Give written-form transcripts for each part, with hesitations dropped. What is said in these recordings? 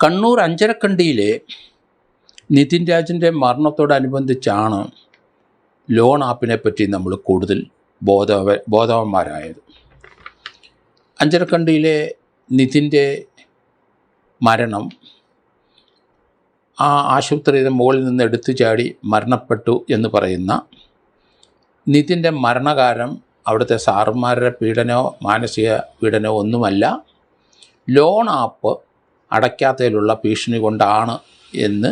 Kannur അഞ്ചരക്കണ്ടിയിലെ Nitin രാജിൻ്റെ മരണത്തോടനുബന്ധിച്ചാണ് loan ആപ്പിനെ പറ്റി നമ്മൾ കൂടുതൽ ബോധവാന്മാരായത്. അഞ്ചരക്കണ്ടിയിലെ നിതിൻ്റെ മരണം, ആ ആശുപത്രിയുടെ മുകളിൽ നിന്ന് എടുത്തു ചാടി മരണപ്പെട്ടു എന്ന് പറയുന്ന നിതിൻ്റെ മരണകാരണം അവിടുത്തെ സാറുമാരുടെ പീഡനമോ മാനസിക പീഡനമോ ഒന്നുമല്ല, ലോൺ ആപ്പ് അടയ്ക്കാത്തതിലുള്ള ഭീഷണി കൊണ്ടാണ് എന്ന്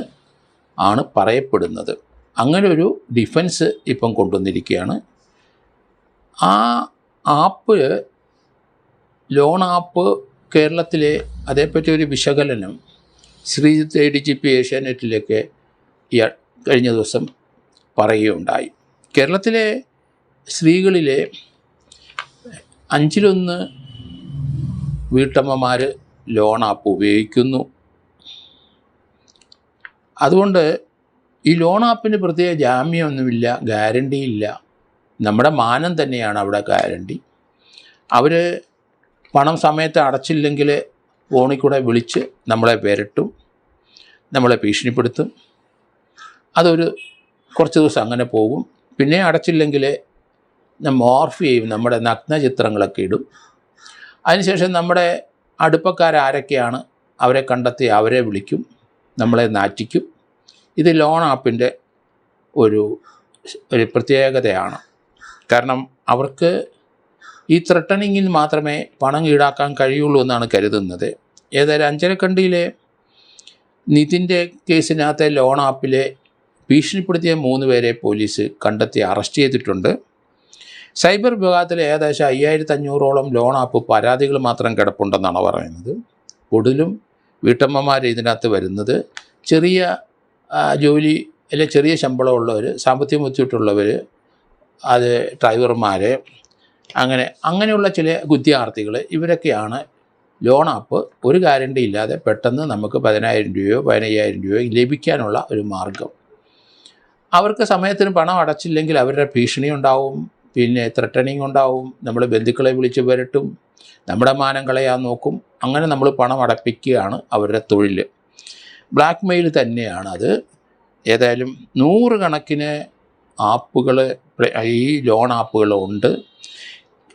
ആണ് പറയപ്പെടുന്നത്. അങ്ങനെ ഒരു ഡിഫൻസ് ഇപ്പം കൊണ്ടുവന്നിരിക്കുകയാണ്. ആ ആപ്പ്, ലോൺ ആപ്പ് കേരളത്തിലെ അതേപ്പറ്റി ഒരു വിശകലനം ശ്രീജിത്ത് ADGP ഏഷ്യാനെറ്റിലേക്ക് കഴിഞ്ഞ ദിവസം പറയുകയുണ്ടായി. കേരളത്തിലെ സ്ത്രീകളിലെ 1/5 വീട്ടമ്മമാർ ലോൺ ആപ്പ് ഉപയോഗിക്കുന്നു. അതുകൊണ്ട് ഈ ലോൺ ആപ്പിന് പ്രത്യേക ജാമ്യമൊന്നുമില്ല, ഗ്യാരണ്ടിയില്ല. നമ്മുടെ മാനം തന്നെയാണ് അവിടെ ഗ്യാരണ്ടി. അവർ പണം സമയത്ത് അടച്ചില്ലെങ്കിൽ ഫോണിൽ കൂടെ വിളിച്ച് നമ്മളെ വിരട്ടും, നമ്മളെ ഭീഷണിപ്പെടുത്തും. അതൊരു കുറച്ച് ദിവസം അങ്ങനെ പോകും. പിന്നെ അടച്ചില്ലെങ്കിൽ മോർഫ് ചെയ്യും, നമ്മുടെ നഗ്നചിത്രങ്ങളൊക്കെ ഇടും. അതിനുശേഷം നമ്മുടെ അടുപ്പക്കാരാരൊക്കെയാണ് അവരെ കണ്ടെത്തി അവരെ വിളിക്കും, നമ്മളെ നാറ്റിക്കും. ഇത് ലോൺ ആപ്പിൻ്റെ ഒരു പ്രത്യേകതയാണ്. കാരണം അവർക്ക് ഈ ത്രെട്ടനിങ്ങിൽ മാത്രമേ പണം ഈടാക്കാൻ കഴിയുള്ളൂ എന്നാണ് കരുതുന്നത്. ഏതായാലും അഞ്ചരക്കണ്ടിയിലെ നിതിൻ്റെ കേസിനകത്തെ ലോൺ ആപ്പിലെ ഭീഷണിപ്പെടുത്തിയ 3 പേരെ പോലീസ് കണ്ടെത്തി അറസ്റ്റ് ചെയ്തിട്ടുണ്ട്. സൈബർ വിഭാഗത്തിൽ ഏകദേശം 5500ഓളം ലോൺ ആപ്പ് പരാതികൾ മാത്രം കിടപ്പുണ്ടെന്നാണ് പറയുന്നത്. കൂടുതലും വീട്ടമ്മമാർ ഇതിനകത്ത് വരുന്നത്. ചെറിയ ജോലി അല്ലെങ്കിൽ ചെറിയ ശമ്പളമുള്ളവർ, സാമ്പത്തിക ബുദ്ധിമുട്ടുള്ളവർ, അത് ഡ്രൈവർമാർ, അങ്ങനെയുള്ള ചില വിദ്യാർത്ഥികൾ, ഇവരൊക്കെയാണ് ലോൺ ആപ്പ് ഒരു ഗ്യാരണ്ടി ഇല്ലാതെ പെട്ടെന്ന് നമുക്ക് 10,000 രൂപയോ 15,000 രൂപയോ ലഭിക്കാനുള്ള ഒരു മാർഗം. അവർക്ക് സമയത്തിന് പണം അടച്ചില്ലെങ്കിൽ അവരുടെ ഭീഷണി ഉണ്ടാവും, പിന്നെ ത്രെട്ടനിങ് ഉണ്ടാവും, നമ്മൾ ബന്ധുക്കളെ വിളിച്ച് വരട്ടും, നമ്മുടെ മാനം കളയാൻ നോക്കും. അങ്ങനെ നമ്മൾ പണം അടപ്പിക്കുകയാണ് അവരുടെ തൊഴിൽ. ബ്ലാക്ക് മെയിൽ തന്നെയാണ് അത്. ഏതായാലും 100 കണക്കിന് ആപ്പുകൾ, ഈ ലോൺ ആപ്പുകളുണ്ട്.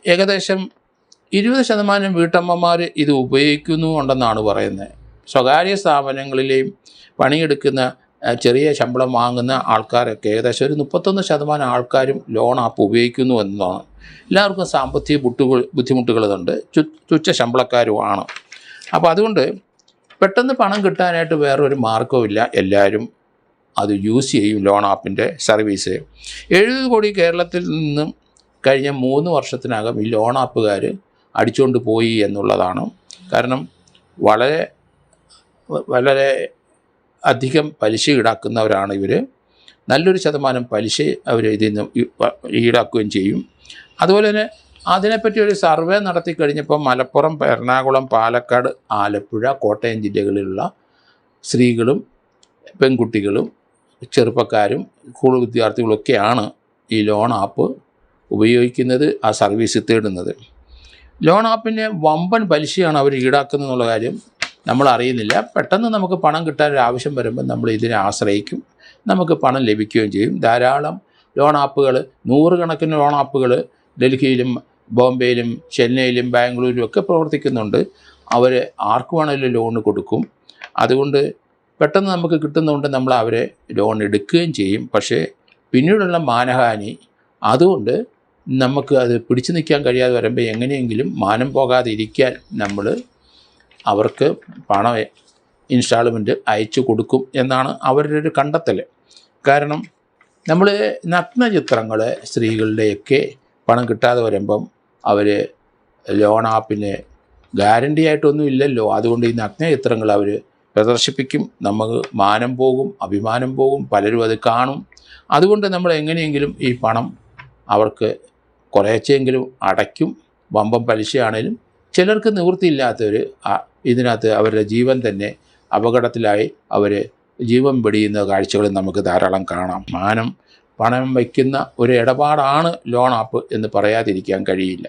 ഏകദേശം 20% വീട്ടമ്മമാർ ഇത് ഉപയോഗിക്കുന്നുണ്ടെന്നാണ് പറയുന്നത്. സ്വകാര്യ സ്ഥാപനങ്ങളിലെയും പണിയെടുക്കുന്ന ചെറിയ ശമ്പളം വാങ്ങുന്ന ആൾക്കാരൊക്കെ ഏകദേശം ഒരു 31% ആൾക്കാരും ലോൺ ആപ്പ് ഉപയോഗിക്കുന്നു എന്നതാണ്. എല്ലാവർക്കും സാമ്പത്തിക ബുദ്ധിമുട്ടുകളുണ്ട്, തുച്ഛ ശമ്പളക്കാരുമാണ്. അപ്പോൾ അതുകൊണ്ട് പെട്ടെന്ന് പണം കിട്ടാനായിട്ട് വേറൊരു മാർഗ്ഗവുമില്ല, എല്ലാവരും അത് യൂസ് ചെയ്യും ലോൺ ആപ്പിൻ്റെ സർവീസ്. 70 കോടി കേരളത്തിൽ നിന്നും കഴിഞ്ഞ 3 വർഷത്തിനകം ഈ ലോൺ ആപ്പുകാർ അടിച്ചുകൊണ്ട് പോയി എന്നുള്ളതാണ്. കാരണം വളരെ അധികം പലിശ ഈടാക്കുന്നവരാണ് ഇവർ. നല്ലൊരു ശതമാനം പലിശ അവർ ഇതിൽ നിന്ന് ഈടാക്കുകയും ചെയ്യും. അതുപോലെ തന്നെ അതിനെപ്പറ്റി ഒരു സർവേ നടത്തി കഴിഞ്ഞപ്പോൾ മലപ്പുറം, എറണാകുളം, പാലക്കാട്, ആലപ്പുഴ, കോട്ടയം ജില്ലകളിലുള്ള സ്ത്രീകളും പെൺകുട്ടികളും ചെറുപ്പക്കാരും സ്കൂൾ വിദ്യാർത്ഥികളൊക്കെയാണ് ഈ ലോൺ ആപ്പ് ഉപയോഗിക്കുന്നത്, ആ സർവീസ് തേടുന്നത്. ലോൺ ആപ്പിന് വമ്പൻ പലിശയാണ് അവർ ഈടാക്കുന്നത് എന്നുള്ള കാര്യം നമ്മൾ അറിയുന്നില്ല. പെട്ടെന്ന് നമുക്ക് പണം കിട്ടാൻ ഒരു ആവശ്യം വരുമ്പോൾ നമ്മൾ ഇതിനെ ആശ്രയിക്കും, നമുക്ക് പണം ലഭിക്കുകയും ചെയ്യും. ധാരാളം ലോൺ ആപ്പുകൾ, 100 കണക്കിന് ലോൺ ആപ്പുകൾ ഡൽഹിയിലും ബോംബെയിലും ചെന്നൈയിലും ബാംഗ്ലൂരിലും ഒക്കെ പ്രവർത്തിക്കുന്നുണ്ട്. അവർ ആർക്ക് വേണമെങ്കിലും ലോൺ കൊടുക്കും. അതുകൊണ്ട് പെട്ടെന്ന് നമുക്ക് കിട്ടുന്നതുകൊണ്ട് നമ്മൾ അവരെ ലോൺ എടുക്കുകയും ചെയ്യും. പക്ഷേ പിന്നീടുള്ള മാനഹാനി, അതുകൊണ്ട് നമുക്ക് അത് പിടിച്ചു നിൽക്കാൻ കഴിയാതെ വരുമ്പോൾ എങ്ങനെയെങ്കിലും മാനം പോകാതെ ഇരിക്കാൻ നമ്മൾ അവർക്ക് പണം ഇൻസ്റ്റാൾമെൻറ്റ് അയച്ചു കൊടുക്കും എന്നാണ് അവരുടെ ഒരു കണ്ടെത്തൽ. കാരണം നമ്മൾ നഗ്നചിത്രങ്ങൾ സ്ത്രീകളുടെയൊക്കെ പണം കിട്ടാതെ വരുമ്പം അവർ ലോൺ ആപ്പിന് ഗ്യാരണ്ടി ആയിട്ടൊന്നും ഇല്ലല്ലോ, അതുകൊണ്ട് ഈ നഗ്നചിത്രങ്ങൾ അവർ പ്രദർശിപ്പിക്കും. നമുക്ക് മാനം പോകും, അഭിമാനം പോകും, പലരും അത് കാണും. അതുകൊണ്ട് നമ്മൾ എങ്ങനെയെങ്കിലും ഈ പണം അവർക്ക് കുറേച്ചെങ്കിലും അടയ്ക്കും. വമ്പം പലിശയാണേലും ചിലർക്ക് നിവൃത്തിയില്ലാത്തവർ ഇതിനകത്ത് അവരുടെ ജീവൻ തന്നെ അപകടത്തിലായി അവർ ജീവൻ വെടിയുന്ന കാഴ്ചകൾ നമുക്ക് ധാരാളം കാണാം. പണം വയ്ക്കുന്ന ഒരു ഇടപാടാണ് ലോൺ ആപ്പ് എന്ന് പറയാതിരിക്കാൻ കഴിയില്ല.